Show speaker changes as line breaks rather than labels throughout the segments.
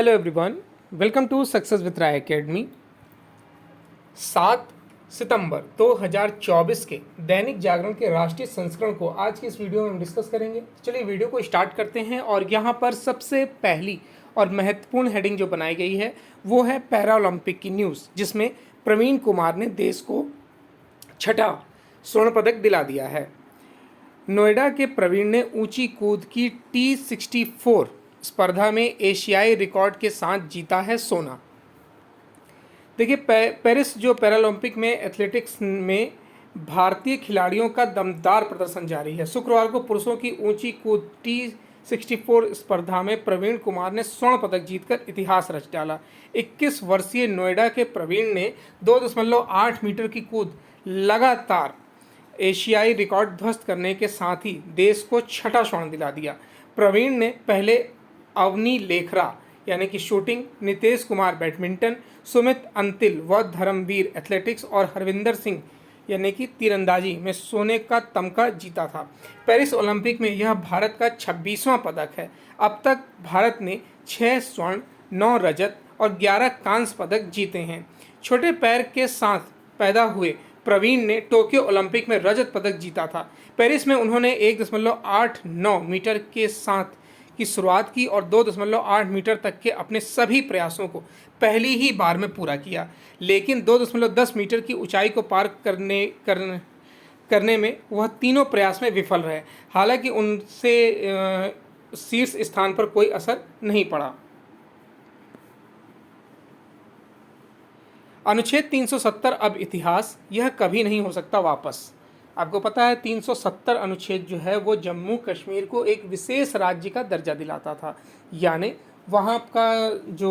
Hello everyone, welcome to success with Rai academy. 7 सितंबर 2024 के दैनिक जागरण के राष्ट्रीय संस्करण को आज की इस वीडियो में हम डिस्कस करेंगे। चलिए वीडियो को स्टार्ट करते हैं। और यहाँ पर सबसे पहली और महत्वपूर्ण हेडिंग जो बनाई गई है वो है पैरालंपिक की न्यूज़, जिसमें प्रवीण कुमार ने देश को छठा स्वर्ण पदक दिला दिया है। नोएडा के प्रवीण ने ऊंची कूद की T64 स्पर्धा में एशियाई रिकॉर्ड के साथ जीता है सोना। देखिए, पेरिस जो पैरालंपिक में एथलेटिक्स में भारतीय खिलाड़ियों का दमदार प्रदर्शन जारी है। शुक्रवार को पुरुषों की ऊंची कूद T64 स्पर्धा में प्रवीण कुमार ने स्वर्ण पदक जीतकर इतिहास रच डाला। 21 वर्षीय नोएडा के प्रवीण ने 2.8 मीटर की कूद लगातार एशियाई रिकॉर्ड ध्वस्त करने के साथ ही देश को छठा स्वर्ण दिला दिया। प्रवीण ने पहले अवनी लेखरा यानी कि शूटिंग, नितेश कुमार बैडमिंटन, सुमित अंतिल व धर्मवीर एथलेटिक्स और हरविंदर सिंह यानी कि तीरंदाजी में सोने का तमगा जीता था। पेरिस ओलंपिक में यह भारत का 26वां पदक है। अब तक भारत ने 6 स्वर्ण, 9 रजत और 11 कांस्य पदक जीते हैं। छोटे पैर के साथ पैदा हुए प्रवीण ने टोक्यो ओलंपिक में रजत पदक जीता था। पेरिस में उन्होंने 1.89 मीटर के साथ की शुरुआत की और 2.8 मीटर तक के अपने सभी प्रयासों को पहली ही बार में पूरा किया, लेकिन 2.10 मीटर की ऊंचाई को पार करने में वह तीनों प्रयास में विफल रहे। हालांकि उनसे शीर्ष स्थान पर कोई असर नहीं पड़ा। अनुच्छेद 370 अब इतिहास, यह कभी नहीं हो सकता वापस। आपको पता है 370 अनुच्छेद जो है वो जम्मू कश्मीर को एक विशेष राज्य का दर्जा दिलाता था। यानी वहाँ का जो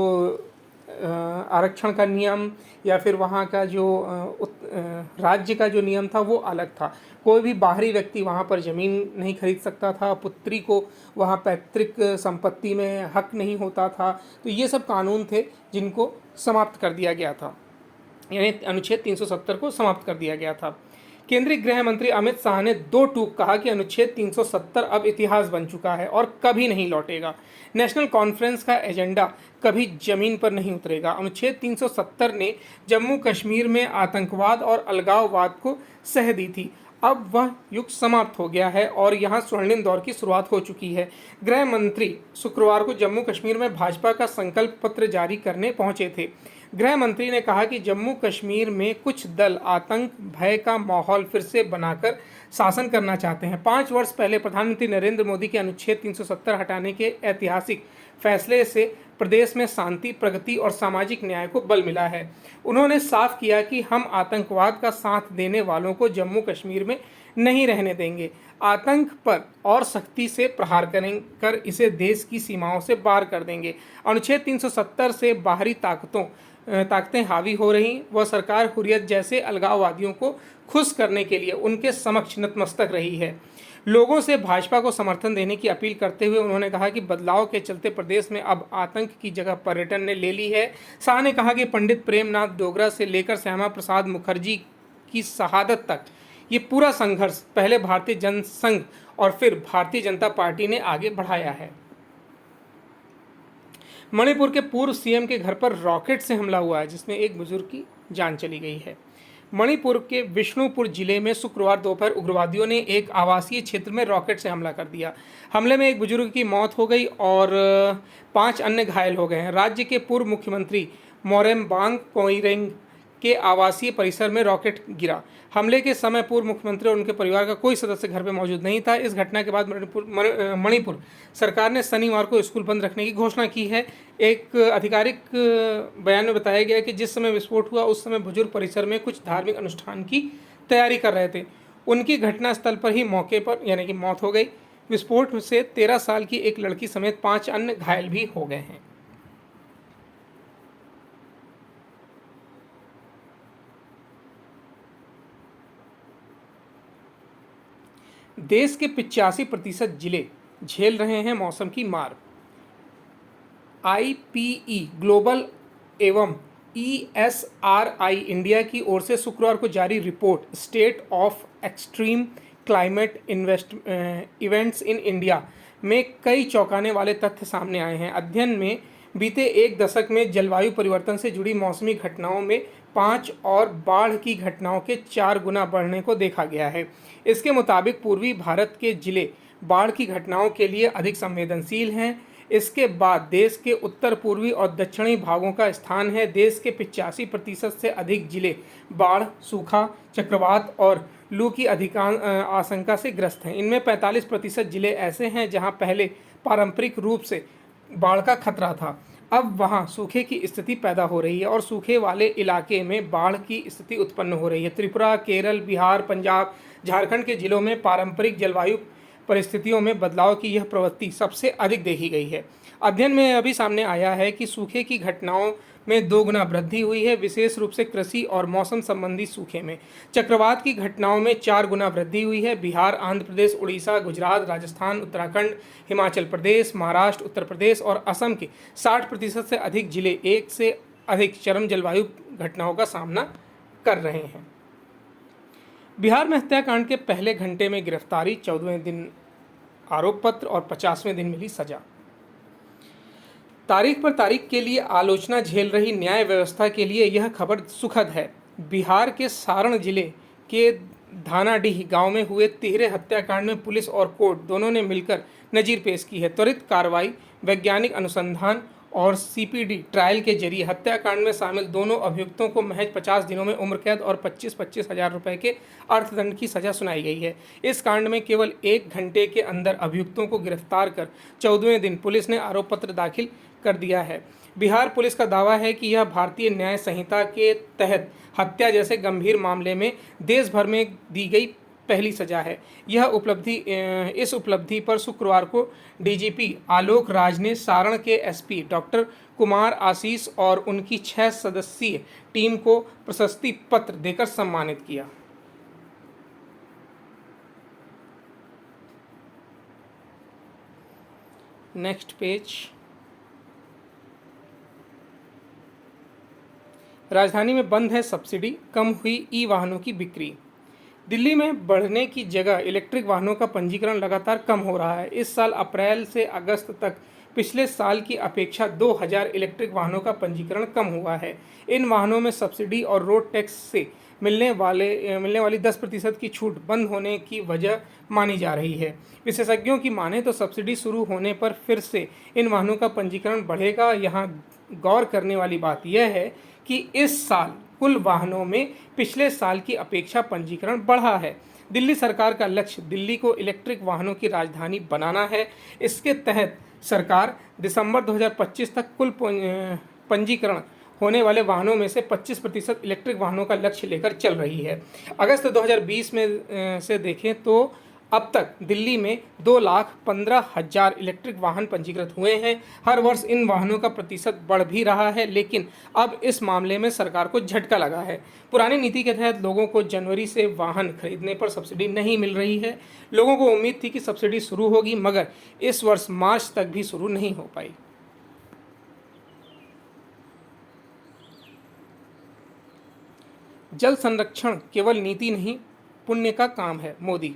आरक्षण का नियम या फिर वहाँ का जो राज्य का जो नियम था वो अलग था। कोई भी बाहरी व्यक्ति वहाँ पर ज़मीन नहीं खरीद सकता था, पुत्री को वहाँ पैतृक संपत्ति में हक नहीं होता था। तो ये सब कानून थे जिनको समाप्त कर दिया गया था, यानी अनुच्छेद 370 को समाप्त कर दिया गया था। केंद्रीय गृह मंत्री अमित शाह ने 2 टूक कहा कि अनुच्छेद 370 अब इतिहास बन चुका है और कभी नहीं लौटेगा। नेशनल कॉन्फ्रेंस का एजेंडा कभी जमीन पर नहीं उतरेगा। अनुच्छेद 370 ने जम्मू कश्मीर में आतंकवाद और अलगाववाद को सह दी थी। अब वह युग समाप्त हो गया है और यहाँ स्वर्णिम दौर की शुरुआत हो चुकी है। गृह मंत्री शुक्रवार को जम्मू कश्मीर में भाजपा का संकल्प पत्र जारी करने पहुंचे थे। गृह मंत्री ने कहा कि जम्मू कश्मीर में कुछ दल आतंक भय का माहौल फिर से बनाकर शासन करना चाहते हैं। 5 वर्ष पहले प्रधानमंत्री नरेंद्र मोदी के अनुच्छेद 370 हटाने के ऐतिहासिक फैसले से प्रदेश में शांति, प्रगति और सामाजिक न्याय को बल मिला है। उन्होंने साफ किया कि हम आतंकवाद का साथ देने वालों को जम्मू कश्मीर में नहीं रहने देंगे। आतंक पर और सख्ती से प्रहार कर इसे देश की सीमाओं से बाहर कर देंगे। अनुच्छेद 370 से बाहरी ताकतें हावी हो रही। वह सरकार हुर्रियत जैसे अलगाववादियों को खुश करने के लिए उनके समक्ष नतमस्तक रही है। लोगों से भाजपा को समर्थन देने की अपील करते हुए उन्होंने कहा कि बदलाव के चलते प्रदेश में अब आतंक की जगह पर्यटन ने ले ली है। शाह ने कहा कि पंडित प्रेमनाथ डोगरा से लेकर श्यामा प्रसाद मुखर्जी की शहादत तक ये पूरा संघर्ष पहले भारतीय जनसंघ और फिर भारतीय जनता पार्टी ने आगे बढ़ाया है। मणिपुर के पूर्व सीएम के घर पर रॉकेट से हमला हुआ है, जिसमें एक बुजुर्ग की जान चली गई है। मणिपुर के विष्णुपुर जिले में शुक्रवार दोपहर उग्रवादियों ने एक आवासीय क्षेत्र में रॉकेट से हमला कर दिया। हमले में एक बुजुर्ग की मौत हो गई और 5 अन्य घायल हो गए हैं। राज्य के पूर्व मुख्यमंत्री मोरेम्बांग कोइरेंग के आवासीय परिसर में रॉकेट गिरा। हमले के समय पूर्व मुख्यमंत्री और उनके परिवार का कोई सदस्य घर में मौजूद नहीं था। इस घटना के बाद मणिपुर सरकार ने शनिवार को स्कूल बंद रखने की घोषणा की है। एक आधिकारिक बयान में बताया गया कि जिस समय विस्फोट हुआ उस समय बुजुर्ग परिसर में कुछ धार्मिक अनुष्ठान की तैयारी कर रहे थे। उनकी घटनास्थल पर ही मौके पर यानी कि मौत हो गई। विस्फोट से 13 साल की एक लड़की समेत 5 अन्य घायल भी हो गए हैं। देश के 85% जिले झेल रहे हैं मौसम की मार। IPE ग्लोबल एवं ESRI इंडिया की ओर से शुक्रवार को जारी report state of extreme climate events in India में कई चौंकाने वाले तथ्य सामने आए हैं। अध्ययन में बीते एक दशक में जलवायु परिवर्तन से जुड़ी मौसमी घटनाओं में 5 और बाढ़ की घटनाओं के 4 गुना बढ़ने को देखा गया है। इसके मुताबिक पूर्वी भारत के जिले बाढ़ की घटनाओं के लिए अधिक संवेदनशील हैं। इसके बाद देश के उत्तर पूर्वी और दक्षिणी भागों का स्थान है। देश के 85% से अधिक जिले बाढ़, सूखा, चक्रवात और लू की अधिकांश आशंका से ग्रस्त हैं। इनमें 45% जिले ऐसे हैं जहां पहले पारंपरिक रूप से बाढ़ का खतरा था। अब वहां सूखे की स्थिति पैदा हो रही है और सूखे वाले इलाके में बाढ़ की स्थिति उत्पन्न हो रही है। त्रिपुरा, केरल, बिहार, पंजाब, झारखंड के जिलों में पारंपरिक जलवायु परिस्थितियों में बदलाव की यह प्रवृत्ति सबसे अधिक देखी गई है। अध्ययन में यह भी सामने आया है कि सूखे की घटनाओं में 2 गुना वृद्धि हुई है, विशेष रूप से कृषि और मौसम संबंधी सूखे में। चक्रवात की घटनाओं में 4 गुना वृद्धि हुई है। बिहार, आंध्र प्रदेश, उड़ीसा, गुजरात, राजस्थान, उत्तराखंड, हिमाचल प्रदेश, महाराष्ट्र, उत्तर प्रदेश और असम के 60% से अधिक जिले एक से अधिक चरम जलवायु घटनाओं का सामना कर रहे हैं। बिहार में हत्याकांड के पहले घंटे में गिरफ्तारी, 14वें दिन आरोप पत्र और 50वें दिन मिली सजा। तारीख पर तारीख के लिए आलोचना झेल रही न्याय व्यवस्था के लिए यह खबर सुखद है। बिहार के सारण जिले के धानाडीह गांव में हुए तिहरे हत्याकांड में पुलिस और कोर्ट दोनों ने मिलकर नजीर पेश की है। त्वरित कार्रवाई, वैज्ञानिक अनुसंधान और सीपीडी ट्रायल के जरिए हत्याकांड में शामिल दोनों अभियुक्तों को महज 50 दिनों में उम्र कैद और 25-25 हज़ार रुपये के अर्थदंड की सजा सुनाई गई है। इस कांड में केवल 1 घंटे के अंदर अभियुक्तों को गिरफ्तार कर 14वें दिन पुलिस ने आरोप पत्र दाखिल कर दिया है। बिहार पुलिस का दावा है कि यह भारतीय न्याय संहिता के तहत हत्या जैसे गंभीर मामले में देश भर में दी गई पहली सजा है। इस उपलब्धि पर शुक्रवार को डीजीपी आलोक राज ने सारण के एसपी डॉक्टर कुमार आशीष और उनकी 6 सदस्यीय टीम को प्रशस्ति पत्र देकर सम्मानित किया। Next page. राजधानी में बंद है सब्सिडी, कम हुई ई वाहनों की बिक्री। दिल्ली में बढ़ने की जगह इलेक्ट्रिक वाहनों का पंजीकरण लगातार कम हो रहा है। इस साल अप्रैल से अगस्त तक पिछले साल की अपेक्षा 2000 इलेक्ट्रिक वाहनों का पंजीकरण कम हुआ है। इन वाहनों में सब्सिडी और रोड टैक्स से मिलने वाली 10% की छूट बंद होने की वजह मानी जा रही है। विशेषज्ञों की माने तो सब्सिडी शुरू होने पर फिर से इन वाहनों का पंजीकरण बढ़ेगा। यहाँ गौर करने वाली बात यह है कि इस साल कुल वाहनों में पिछले साल की अपेक्षा पंजीकरण बढ़ा है। दिल्ली सरकार का लक्ष्य दिल्ली को इलेक्ट्रिक वाहनों की राजधानी बनाना है। इसके तहत सरकार दिसंबर 2025 तक कुल पंजीकरण होने वाले वाहनों में से 25% इलेक्ट्रिक वाहनों का लक्ष्य लेकर चल रही है। अगस्त 2020 में से देखें तो अब तक दिल्ली में 2,15,000 इलेक्ट्रिक वाहन पंजीकृत हुए हैं। हर वर्ष इन वाहनों का प्रतिशत बढ़ भी रहा है, लेकिन अब इस मामले में सरकार को झटका लगा है। पुरानी नीति के तहत लोगों को जनवरी से वाहन खरीदने पर सब्सिडी नहीं मिल रही है। लोगों को उम्मीद थी कि सब्सिडी शुरू होगी, मगर इस वर्ष मार्च तक भी शुरू नहीं हो पाई। जल संरक्षण केवल नीति नहीं, पुण्य का काम है। मोदी।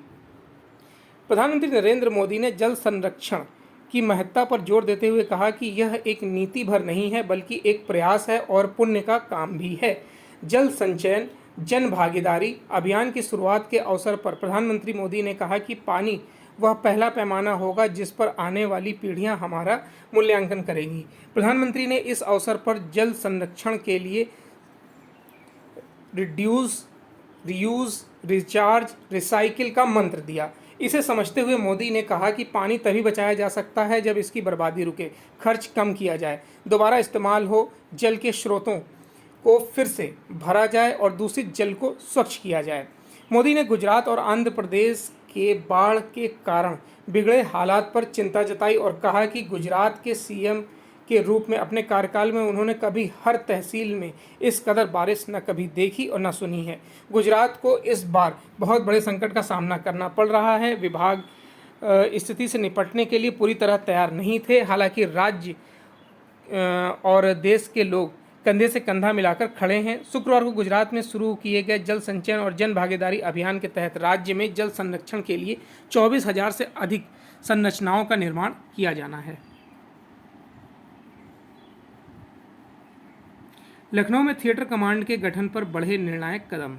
प्रधानमंत्री नरेंद्र मोदी ने जल संरक्षण की महत्ता पर जोर देते हुए कहा कि यह एक नीति भर नहीं है, बल्कि एक प्रयास है और पुण्य का काम भी है। जल संचयन जन भागीदारी अभियान की शुरुआत के अवसर पर प्रधानमंत्री मोदी ने कहा कि पानी वह पहला पैमाना होगा जिस पर आने वाली पीढ़ियां हमारा मूल्यांकन करेंगी। प्रधानमंत्री ने इस अवसर पर जल संरक्षण के लिए रिड्यूस, रीयूज, रिचार्ज, रिसाइकिल का मंत्र दिया। इसे समझते हुए मोदी ने कहा कि पानी तभी बचाया जा सकता है जब इसकी बर्बादी रुके, खर्च कम किया जाए, दोबारा इस्तेमाल हो, जल के स्रोतों को फिर से भरा जाए और दूषित जल को स्वच्छ किया जाए। मोदी ने गुजरात और आंध्र प्रदेश के बाढ़ के कारण बिगड़े हालात पर चिंता जताई और कहा कि गुजरात के सीएम के रूप में अपने कार्यकाल में उन्होंने कभी हर तहसील में इस कदर बारिश न कभी देखी और न सुनी है। गुजरात को इस बार बहुत बड़े संकट का सामना करना पड़ रहा है। विभाग स्थिति से निपटने के लिए पूरी तरह तैयार नहीं थे। हालांकि राज्य और देश के लोग कंधे से कंधा मिलाकर खड़े हैं। शुक्रवार को गुजरात में शुरू किए गए जल संचयन और जन भागीदारी अभियान के तहत राज्य में जल संरक्षण के लिए 24,000 से अधिक संरचनाओं का निर्माण किया जाना है। लखनऊ में थिएटर कमांड के गठन पर बढ़े निर्णायक कदम।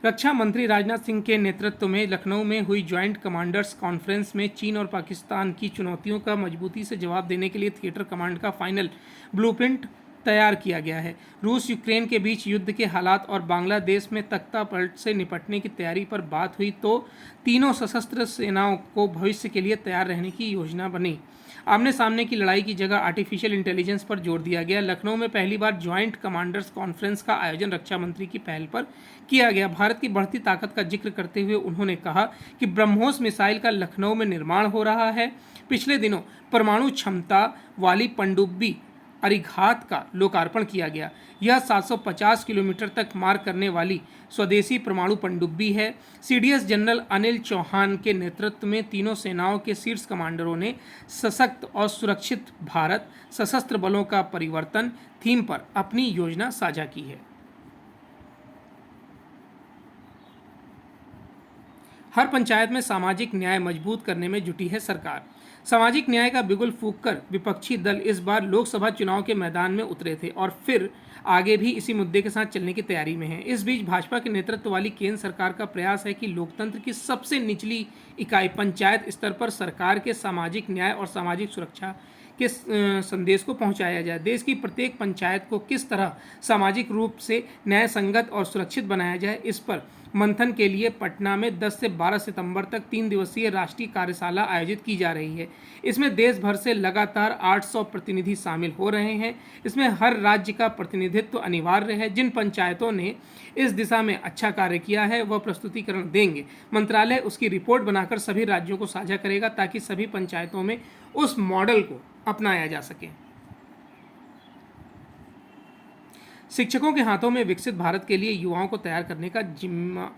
रक्षा मंत्री राजनाथ सिंह के नेतृत्व में लखनऊ में हुई ज्वाइंट कमांडर्स कॉन्फ्रेंस में चीन और पाकिस्तान की चुनौतियों का मजबूती से जवाब देने के लिए थिएटर कमांड का फाइनल ब्लूप्रिंट तैयार किया गया है। रूस यूक्रेन के बीच युद्ध के हालात और बांग्लादेश में तख्तापलट से निपटने की तैयारी पर बात हुई तो तीनों सशस्त्र सेनाओं को भविष्य के लिए तैयार रहने की योजना बनी। आमने सामने की लड़ाई की जगह आर्टिफिशियल इंटेलिजेंस पर जोर दिया गया। लखनऊ में पहली बार ज्वाइंट कमांडर्स कॉन्फ्रेंस का आयोजन रक्षा मंत्री की पहल पर किया गया। भारत की बढ़ती ताकत का जिक्र करते हुए उन्होंने कहा कि ब्रह्मोस मिसाइल का लखनऊ में निर्माण हो रहा है। पिछले दिनों परमाणु क्षमता वाली पनडुब्बी अरिघात का लोकार्पण किया गया। यह 750 किलोमीटर तक मार करने वाली स्वदेशी परमाणु पनडुब्बी है। सीडीएस जनरल अनिल चौहान के नेतृत्व में तीनों सेनाओं के शीर्ष कमांडरों ने सशक्त और सुरक्षित भारत सशस्त्र बलों का परिवर्तन थीम पर अपनी योजना साझा की है। हर पंचायत में सामाजिक न्याय मजबूत करने में जुटी है सरकार। सामाजिक न्याय का बिगुल फूंककर विपक्षी दल इस बार लोकसभा चुनाव के मैदान में उतरे थे और फिर आगे भी इसी मुद्दे के साथ चलने की तैयारी में है। इस बीच भाजपा के नेतृत्व वाली केंद्र सरकार का प्रयास है कि लोकतंत्र की सबसे निचली इकाई पंचायत स्तर पर सरकार के सामाजिक न्याय और सामाजिक सुरक्षा के संदेश को पहुंचाया जाए। देश की प्रत्येक पंचायत को किस तरह सामाजिक रूप से न्याय संगत और सुरक्षित बनाया जाए, इस पर मंथन के लिए पटना में 10 से 12 सितंबर तक 3 दिवसीय राष्ट्रीय कार्यशाला आयोजित की जा रही है। इसमें देश भर से लगातार 800 प्रतिनिधि शामिल हो रहे हैं। इसमें हर राज्य का प्रतिनिधित्व अनिवार्य है। जिन पंचायतों ने इस दिशा में अच्छा कार्य किया है वह प्रस्तुतिकरण देंगे। मंत्रालय उसकी रिपोर्ट बनाकर सभी राज्यों को साझा करेगा ताकि सभी पंचायतों में उस मॉडल को अपनाया जा सके। शिक्षकों के हाथों में विकसित भारत के लिए युवाओं को तैयार करने का जिम्मा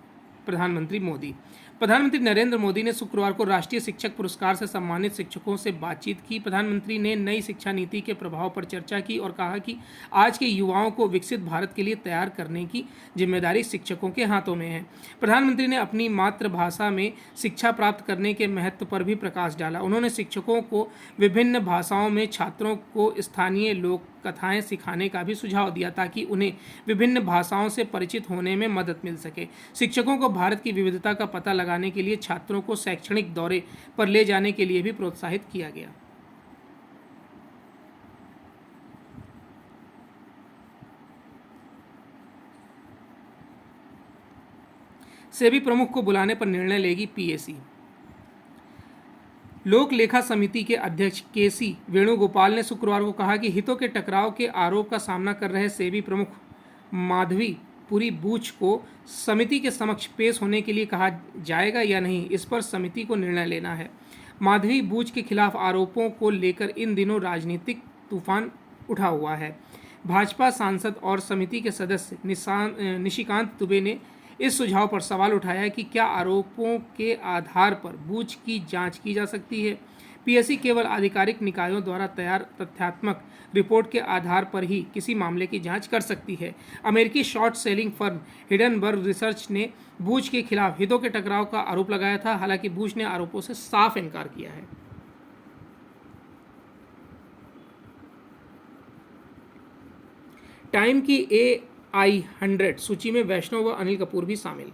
प्रधानमंत्री नरेंद्र मोदी ने शुक्रवार को राष्ट्रीय शिक्षक पुरस्कार से सम्मानित शिक्षकों से बातचीत की। प्रधानमंत्री ने नई शिक्षा नीति के प्रभाव पर चर्चा की और कहा कि आज के युवाओं को विकसित भारत के लिए तैयार करने की जिम्मेदारी शिक्षकों के हाथों में है। प्रधानमंत्री ने अपनी मातृभाषा में शिक्षा प्राप्त करने के महत्व पर भी प्रकाश डाला। उन्होंने शिक्षकों को विभिन्न भाषाओं में छात्रों को स्थानीय लोक कथाएं सिखाने का भी सुझाव दिया ताकि उन्हें विभिन्न भाषाओं से परिचित होने में मदद मिल सके। शिक्षकों को भारत की विविधता का पता लगाने के लिए छात्रों को शैक्षणिक दौरे पर ले जाने के लिए भी प्रोत्साहित किया गया। सेबी प्रमुख को बुलाने पर निर्णय लेगी पीएसी। लोक लेखा समिति के अध्यक्ष केसी वेणुगोपाल ने शुक्रवार को कहा कि हितों के टकराव के आरोप का सामना कर रहे सेबी प्रमुख माधवी पुरी बूच को समिति के समक्ष पेश होने के लिए कहा जाएगा या नहीं, इस पर समिति को निर्णय लेना है। माधवी बूच के खिलाफ आरोपों को लेकर इन दिनों राजनीतिक तूफान उठा हुआ है। भाजपा सांसद और समिति के सदस्य निशिकांत दुबे ने इस सुझाव पर सवाल उठाया कि क्या आरोपों के आधार पर बूच की जांच की जा सकती है। पीएससी केवल आधिकारिक निकायों द्वारा तैयार तथ्यात्मक रिपोर्ट के आधार पर ही किसी मामले की जांच कर सकती है। अमेरिकी short selling firm Hindenburg research ने बूच के खिलाफ हितों के टकराव का आरोप लगाया था। हालांकि बूच ने आरोपों से साफ इनकार किया है। टाइम की AI 100 सूची में वैष्णव व अनिल कपूर भी शामिल।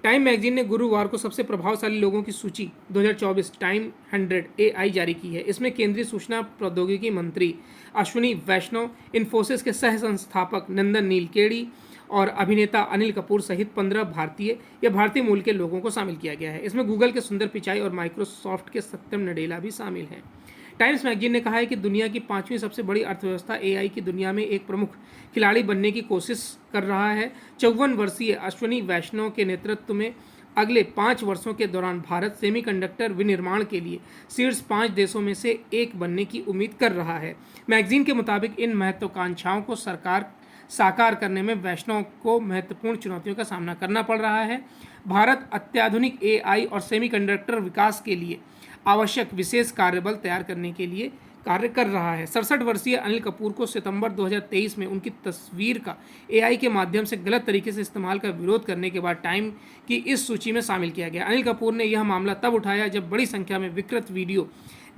टाइम मैगजीन ने गुरुवार को सबसे प्रभावशाली लोगों की सूची 2024 टाइम 100 AI जारी की है। इसमें केंद्रीय सूचना प्रौद्योगिकी मंत्री अश्विनी वैष्णव, इन्फोसिस के सह संस्थापक नंदन नीलकेणी और अभिनेता अनिल कपूर सहित 15 भारतीय या भारतीय मूल के लोगों को शामिल किया गया है। इसमें गूगल के सुंदर पिचाई और माइक्रोसॉफ्ट के सत्यम नडेला भी शामिल हैं। टाइम्स मैगजीन ने कहा है कि दुनिया की 5वीं सबसे बड़ी अर्थव्यवस्था AI की दुनिया में एक प्रमुख खिलाड़ी बनने की कोशिश कर रहा है। 54 वर्षीय अश्विनी वैष्णव के नेतृत्व में अगले 5 वर्षों के दौरान भारत सेमीकंडक्टर विनिर्माण के लिए शीर्ष 5 देशों में से एक बनने की उम्मीद कर रहा है। मैगजीन के मुताबिक इन महत्वाकांक्षाओं को साकार करने में वैष्णव को महत्वपूर्ण चुनौतियों का सामना करना पड़ रहा है। भारत अत्याधुनिक AI और सेमीकंडक्टर विकास के लिए आवश्यक विशेष कार्यबल तैयार करने के लिए कार्य कर रहा है। 67 वर्षीय अनिल कपूर को सितंबर 2023 में उनकी तस्वीर का AI के माध्यम से गलत तरीके से इस्तेमाल का विरोध करने के बाद टाइम की इस सूची में शामिल किया गया। अनिल कपूर ने यह मामला तब उठाया जब बड़ी संख्या में विकृत वीडियो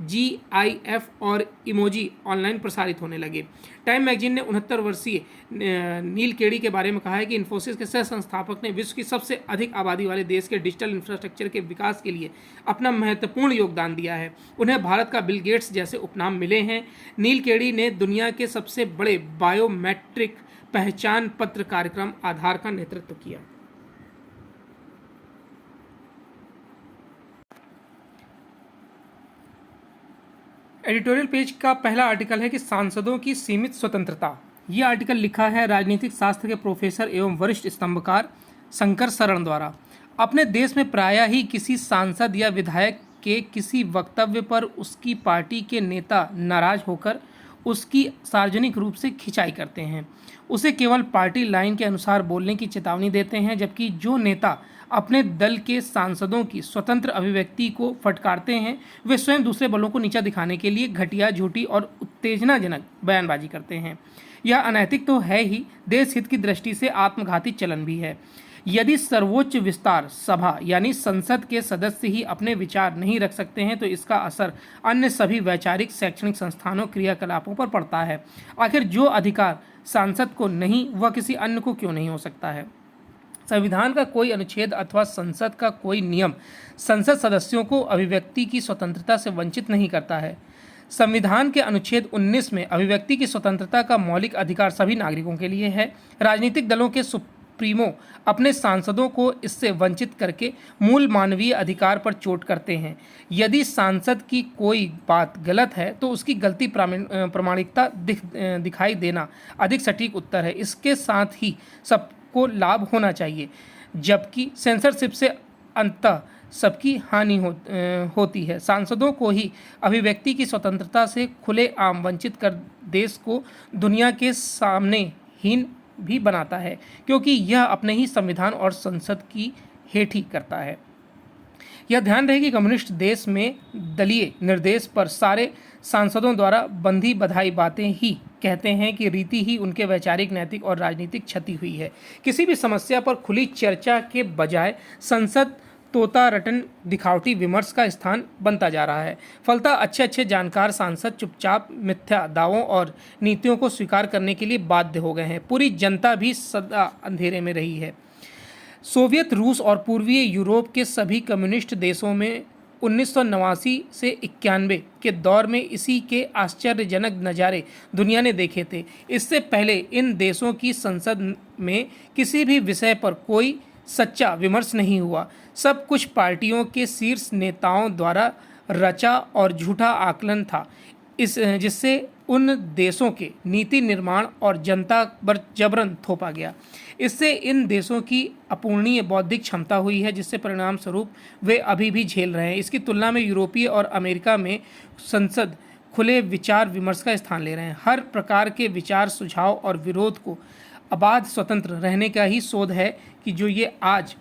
GIF और इमोजी ऑनलाइन प्रसारित होने लगे। टाइम मैगजीन ने 69 वर्षीय नील केड़ी के बारे में कहा है कि इन्फोसिस के सह संस्थापक ने विश्व की सबसे अधिक आबादी वाले देश के डिजिटल इंफ्रास्ट्रक्चर के विकास के लिए अपना महत्वपूर्ण योगदान दिया है। उन्हें भारत का बिल गेट्स जैसे उपनाम मिले हैं। नील केड़ी ने दुनिया के सबसे बड़े बायोमेट्रिक पहचान पत्र कार्यक्रम आधार का नेतृत्व किया। एडिटोरियल पेज का पहला आर्टिकल है कि सांसदों की सीमित स्वतंत्रता। ये आर्टिकल लिखा है राजनीतिक शास्त्र के प्रोफेसर एवं वरिष्ठ स्तंभकार शंकर शरण द्वारा। अपने देश में प्रायः ही किसी सांसद या विधायक के किसी वक्तव्य पर उसकी पार्टी के नेता नाराज होकर उसकी सार्वजनिक रूप से खिंचाई करते हैं, उसे केवल पार्टी लाइन के अनुसार बोलने की चेतावनी देते हैं, जबकि जो नेता अपने दल के सांसदों की स्वतंत्र अभिव्यक्ति को फटकारते हैं वे स्वयं दूसरे बलों को नीचा दिखाने के लिए घटिया, झूठी और उत्तेजनाजनक बयानबाजी करते हैं। यह अनैतिक तो है ही, देश हित की दृष्टि से आत्मघाती चलन भी है। यदि सर्वोच्च विस्तार सभा यानी संसद के सदस्य ही अपने विचार नहीं रख सकते हैं तो इसका असर अन्य सभी वैचारिक शैक्षणिक संस्थानों क्रियाकलापों पर पड़ता है। आखिर जो अधिकार सांसद को नहीं वह किसी अन्य को क्यों नहीं हो सकता है। संविधान का कोई अनुच्छेद अथवा संसद का कोई नियम संसद सदस्यों को अभिव्यक्ति की स्वतंत्रता से वंचित नहीं करता है। संविधान के अनुच्छेद 19 में अभिव्यक्ति की स्वतंत्रता का मौलिक अधिकार सभी नागरिकों के लिए है। राजनीतिक दलों के सुप्रीमो अपने सांसदों को इससे वंचित करके मूल मानवीय अधिकार पर चोट करते हैं। यदि सांसद की कोई बात गलत है तो उसकी गलती प्रामाणिकता दिखाई देना अधिक सटीक उत्तर है। इसके साथ ही सबको लाभ होना चाहिए, जबकि सेंसरशिप से अंततः सबकी हानि होती है। सांसदों को ही अभिव्यक्ति की स्वतंत्रता से खुलेआम वंचित कर देश को दुनिया के सामने हीन भी बनाता है, क्योंकि यह अपने ही संविधान और संसद की हेठी करता है। यह ध्यान रहे कि कम्युनिस्ट देश में दलीय निर्देश पर सारे सांसदों द्वारा बंधी बधाई बातें ही कहते हैं कि रीति ही उनके वैचारिक, नैतिक और राजनीतिक क्षति हुई है। किसी भी समस्या पर खुली चर्चा के बजाय संसद तोता रटन दिखावटी विमर्श का स्थान बनता जा रहा है। फलतः अच्छे जानकार सांसद चुपचाप मिथ्या दावों और नीतियों को स्वीकार करने के लिए बाध्य हो गए हैं। पूरी जनता भी सदा अंधेरे में रही है। सोवियत रूस और पूर्वी यूरोप के सभी कम्युनिस्ट देशों में 1989 से 91 के दौर में इसी के आश्चर्यजनक नज़ारे दुनिया ने देखे थे। इससे पहले इन देशों की संसद में किसी भी विषय पर कोई सच्चा विमर्श नहीं हुआ। सब कुछ पार्टियों के शीर्ष नेताओं द्वारा रचा और झूठा आकलन था, जिससे उन देशों के नीति निर्माण और जनता पर जबरन थोपा गया। इससे इन देशों की अपूर्णीय बौद्धिक क्षमता हुई है, जिससे परिणाम स्वरूप वे अभी भी झेल रहे हैं। इसकी तुलना में यूरोपीय और अमेरिका में संसद खुले विचार विमर्श का स्थान ले रहे हैं। हर प्रकार के विचार, सुझाव और विरोध को अबाध स्वतंत्र रहने का ही शोध है कि जो ये आज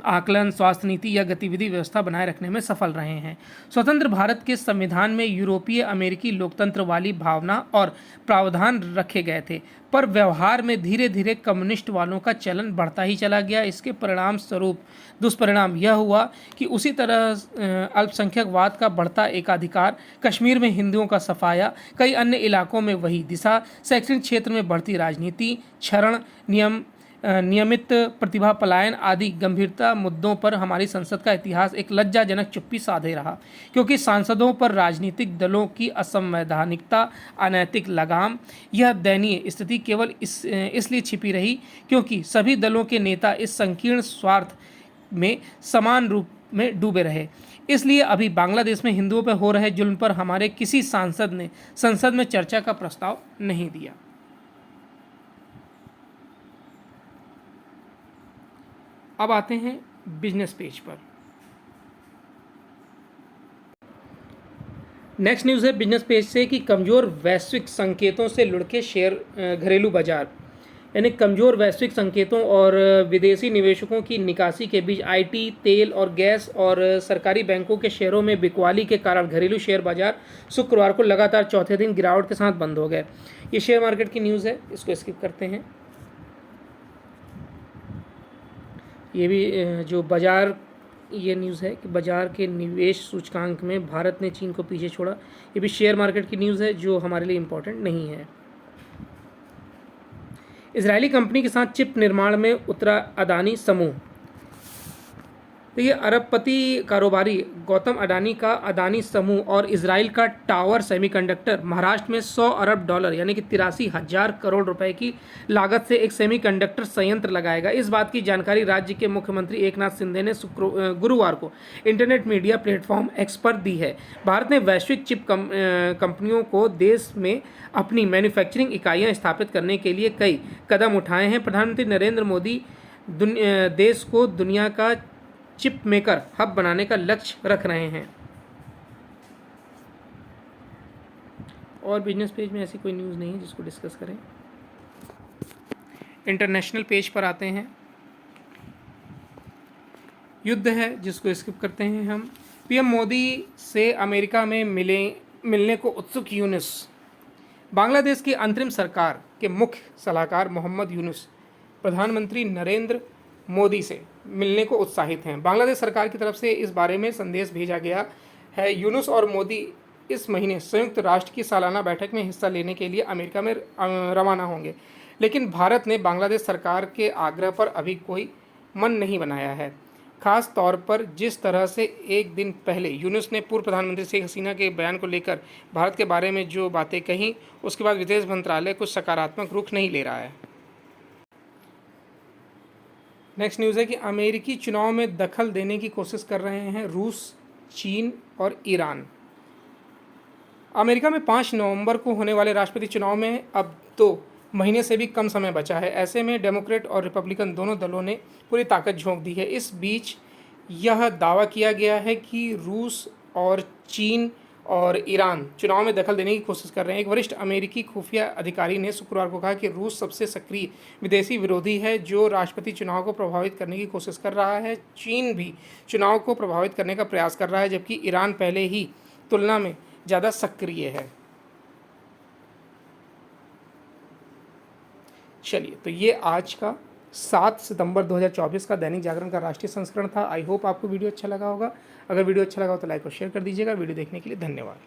आकलन, स्वास्थ्य नीति या गतिविधि व्यवस्था बनाए रखने में सफल रहे हैं। स्वतंत्र भारत के संविधान में यूरोपीय अमेरिकी लोकतंत्र वाली भावना और प्रावधान रखे गए थे, पर व्यवहार में धीरे धीरे कम्युनिस्ट वालों का चलन बढ़ता ही चला गया। इसके परिणाम स्वरूप दुष्परिणाम यह हुआ कि उसी तरह अल्पसंख्यकवाद का बढ़ता एकाधिकार, कश्मीर में हिंदुओं का सफाया, कई अन्य इलाकों में वही दिशा, शैक्षणिक क्षेत्र में बढ़ती राजनीति, क्षरण, नियमित प्रतिभा पलायन आदि गंभीरता मुद्दों पर हमारी संसद का इतिहास एक लज्जाजनक चुप्पी साधे रहा, क्योंकि सांसदों पर राजनीतिक दलों की असंवैधानिकता, अनैतिक लगाम। यह दयनीय स्थिति केवल इसलिए छिपी रही क्योंकि सभी दलों के नेता इस संकीर्ण स्वार्थ में समान रूप में डूबे रहे। इसलिए अभी बांग्लादेश में हिंदुओं पर हो रहे जुल्म पर हमारे किसी सांसद ने संसद में चर्चा का प्रस्ताव नहीं दिया। अब आते हैं बिजनेस पेज पर। नेक्स्ट न्यूज़ है बिजनेस पेज से कि कमज़ोर वैश्विक संकेतों से लुढ़के शेयर घरेलू बाजार, यानी कमज़ोर वैश्विक संकेतों और विदेशी निवेशकों की निकासी के बीच आईटी, तेल और गैस और सरकारी बैंकों के शेयरों में बिकवाली के कारण घरेलू शेयर बाजार शुक्रवार को लगातार चौथे दिन गिरावट के साथ बंद हो गए। ये शेयर मार्केट की न्यूज़ है, इसको स्किप करते हैं। ये भी जो बाजार ये न्यूज़ है कि बाजार के निवेश सूचकांक में भारत ने चीन को पीछे छोड़ा। ये भी शेयर मार्केट की न्यूज़ है जो हमारे लिए इम्पोर्टेंट नहीं है। इजरायली कंपनी के साथ चिप निर्माण में उतरा अदानी समूह। तो ये अरबपति कारोबारी गौतम अडानी का अदानी समूह और इजराइल का टावर सेमीकंडक्टर महाराष्ट्र में 100 अरब डॉलर यानी कि 83,000 करोड़ रुपए की लागत से एक सेमीकंडक्टर संयंत्र लगाएगा। इस बात की जानकारी राज्य के मुख्यमंत्री एकनाथ शिंदे ने गुरुवार को इंटरनेट मीडिया प्लेटफॉर्म एक्स पर दी है। भारत ने वैश्विक चिप कंपनियों को देश में अपनी मैन्युफैक्चरिंग इकाइयाँ स्थापित करने के लिए कई कदम उठाए हैं। प्रधानमंत्री नरेंद्र मोदी देश को दुनिया का चिप मेकर हब बनाने का लक्ष्य रख रहे हैं। और बिजनेस पेज में ऐसी कोई न्यूज़ नहीं है जिसको डिस्कस करें। इंटरनेशनल पेज पर आते हैं। युद्ध है जिसको स्किप करते हैं हम। पीएम मोदी से अमेरिका में मिलने को उत्सुक यूनुस। बांग्लादेश की अंतरिम सरकार के मुख्य सलाहकार मोहम्मद यूनुस प्रधानमंत्री नरेंद्र मोदी से मिलने को उत्साहित हैं। बांग्लादेश सरकार की तरफ से इस बारे में संदेश भेजा गया है। यूनुस और मोदी इस महीने संयुक्त राष्ट्र की सालाना बैठक में हिस्सा लेने के लिए अमेरिका में रवाना होंगे, लेकिन भारत ने बांग्लादेश सरकार के आग्रह पर अभी कोई मन नहीं बनाया है। खास तौर पर जिस तरह से एक दिन पहले यूनुस ने पूर्व प्रधानमंत्री शेख हसीना के बयान को लेकर भारत के बारे में जो बातें कहीं, उसके बाद विदेश मंत्रालय कुछ सकारात्मक रुख नहीं ले रहा है। नेक्स्ट न्यूज़ है कि अमेरिकी चुनाव में दखल देने की कोशिश कर रहे हैं रूस, चीन और ईरान। अमेरिका में 5 नवंबर को होने वाले राष्ट्रपति चुनाव में अब 2 महीने से भी कम समय बचा है। ऐसे में डेमोक्रेट और रिपब्लिकन दोनों दलों ने पूरी ताकत झोंक दी है। इस बीच यह दावा किया गया है कि रूस और चीन और ईरान चुनाव में दखल देने की कोशिश कर रहे हैं। एक वरिष्ठ अमेरिकी खुफिया अधिकारी ने शुक्रवार को कहा कि रूस सबसे सक्रिय विदेशी विरोधी है जो राष्ट्रपति चुनाव को प्रभावित करने की कोशिश कर रहा है। चीन भी चुनाव को प्रभावित करने का प्रयास कर रहा है, जबकि ईरान पहले ही तुलना में ज़्यादा सक्रिय है। चलिए, तो ये आज का 7 सितंबर 2024 का दैनिक जागरण का राष्ट्रीय संस्करण था। आई होप आपको वीडियो अच्छा लगा होगा। अगर वीडियो अच्छा लगा हो तो लाइक और शेयर कर दीजिएगा। वीडियो देखने के लिए धन्यवाद।